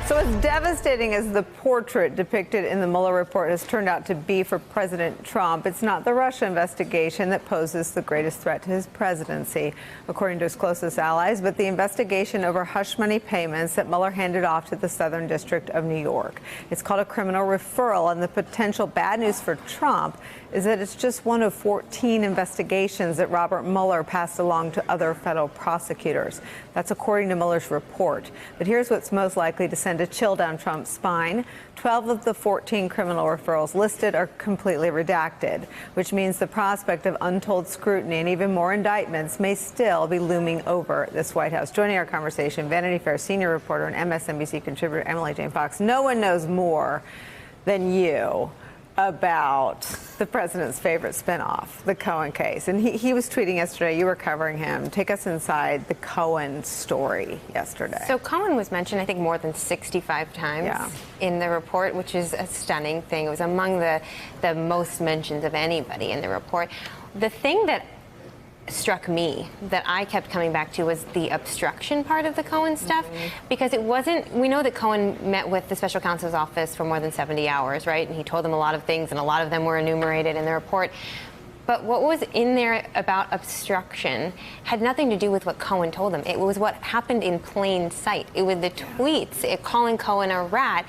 So as devastating as the portrait depicted in the Mueller report has turned out to be for President Trump, it's not the Russia investigation that poses the greatest threat to his presidency, according to his closest allies, but the investigation over hush money payments that Mueller handed off to the Southern District of New York. It's called a criminal referral, and the potential bad news for Trump is that it's just one of 14 investigations that Robert Mueller passed along to other federal prosecutors. That's according to Mueller's report. But here's what's most likely to send a chill down Trump's spine. 12 of the 14 criminal referrals listed are completely redacted, which means the prospect of untold scrutiny and even more indictments may still be looming over this White House. Joining our conversation, Vanity Fair senior reporter and MSNBC contributor Emily Jane Fox. No one knows more than you about the president's favorite spinoff, the Cohen case. And he was tweeting yesterday, you were covering him. Take us inside the Cohen story yesterday. So Cohen was mentioned, I think, more than 65 times in the report, which is a stunning thing. It was among the most mentions of anybody in the report. The thing that struck me that I kept coming back to was the obstruction part of the Cohen stuff, because it wasn't, we know that Cohen met with the special counsel's office for more than 70 hours, right? And he told them a lot of things, and a lot of them were enumerated in the report. But what was in there about obstruction had nothing to do with what Cohen told them. It was what happened in plain sight. It was the tweets calling Cohen a rat,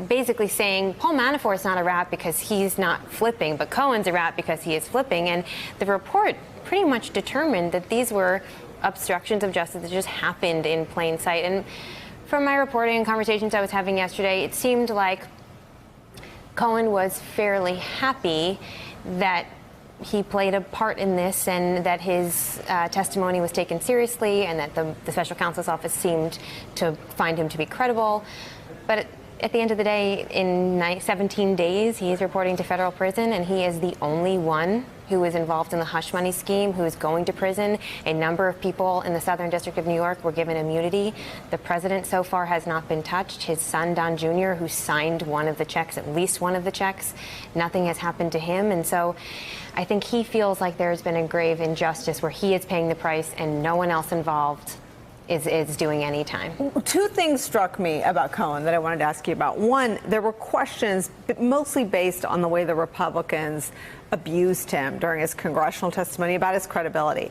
basically saying Paul Manafort's not a rat because he's not flipping, but Cohen's a rat because he is flipping. And the report pretty much determined that these were obstructions of justice that just happened in plain sight. And from my reporting and conversations I was having yesterday, it seemed like Cohen was fairly happy that he played a part in this and that his testimony was taken seriously and that the special counsel's office seemed to find him to be credible. But at the end of the day, in 17 days, he is reporting to federal prison, and he is the only one who is involved in the hush money scheme, who is going to prison. A number of people in the Southern District of New York were given immunity. The president so far has not been touched. His son, Don Jr., who signed one of the checks, at least one of the checks, nothing has happened to him. And so I think he feels like there's been a grave injustice where he is paying the price and no one else involved is doing any time. Two things struck me about Cohen that I wanted to ask you about. One, there were questions, but mostly based on the way the Republicans abused him during his congressional testimony about his credibility.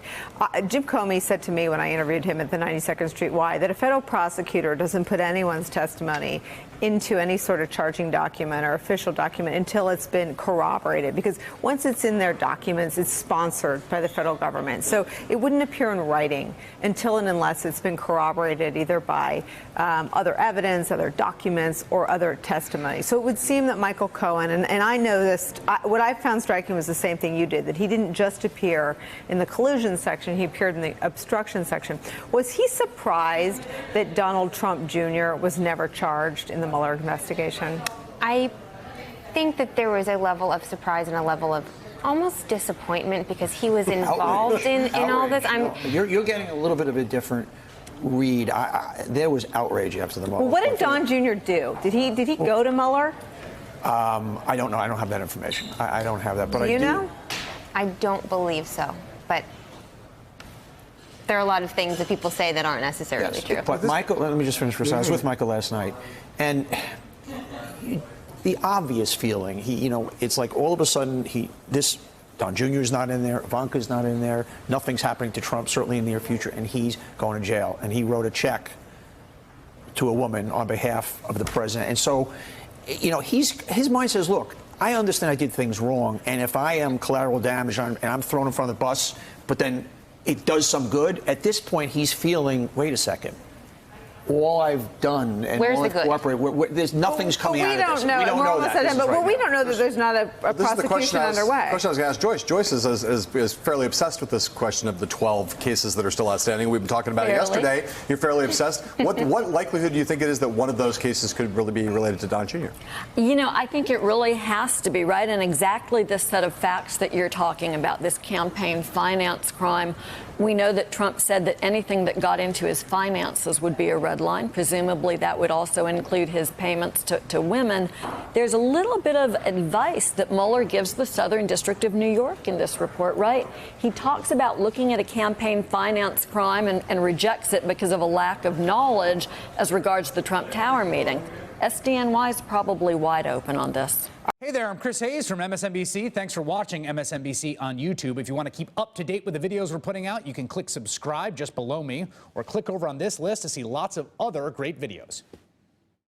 Jim Comey said to me when I interviewed him at the 92nd Street Y that a federal prosecutor doesn't put anyone's testimony into any sort of charging document or official document until it's been corroborated, because once it's in their documents, it's sponsored by the federal government. So it wouldn't appear in writing until and unless it's been corroborated either by other evidence, other documents, or other testimony. So it would seem that Michael Cohen, and I know this, what I found striking was the same thing you did, that he didn't just appear in the collusion section, he appeared in the obstruction section. Was he surprised that Donald Trump Jr. was never charged in the Mueller investigation? I think that there was a level of surprise and a level of almost disappointment because he was involved in all this. You're getting a little bit of a different read. There was outrage after the Mueller. Well, what did Don Jr. do? Did he go to Mueller? I don't know. I don't have that information. I don't have that. But do you know? I don't believe so. But there are a lot of things that people say that aren't necessarily true. But Michael, let me just finish for a second. I was with Michael last night, and the obvious feeling, it's like all of a sudden Don Jr. is not in there, Ivanka's not in there, nothing's happening to Trump, certainly in the near future, and he's going to jail. And he wrote a check to a woman on behalf of the president. And so, his mind says, look, I understand I did things wrong, and if I am collateral damage and I'm thrown in front of the bus, but then it does some good, at this point he's feeling, wait a second, all I've done and all I've cooperated, there's nothing's coming out of this. We don't know that. We don't know that there's not a prosecution underway. The question I was going to ask Joyce. Joyce is fairly obsessed with this question of the 12 cases that are still outstanding. We've been talking about it yesterday. You're fairly obsessed. What likelihood do you think it is that one of those cases could really be related to Don Jr.? I think it really has to be, right? And exactly this set of facts that you're talking about, this campaign finance crime, We know that Trump said that anything that got into his finances would be a red line. Presumably that would also include his payments to women. There's a little bit of advice that Mueller gives the Southern District of New York in this report, right? He talks about looking at a campaign finance crime and rejects it because of a lack of knowledge as regards the Trump Tower meeting. SDNY is probably wide open on this. Hey there, I'm Chris Hayes from MSNBC. Thanks for watching MSNBC on YouTube. If you want to keep up to date with the videos we're putting out, you can click subscribe just below me or click over on this list to see lots of other great videos.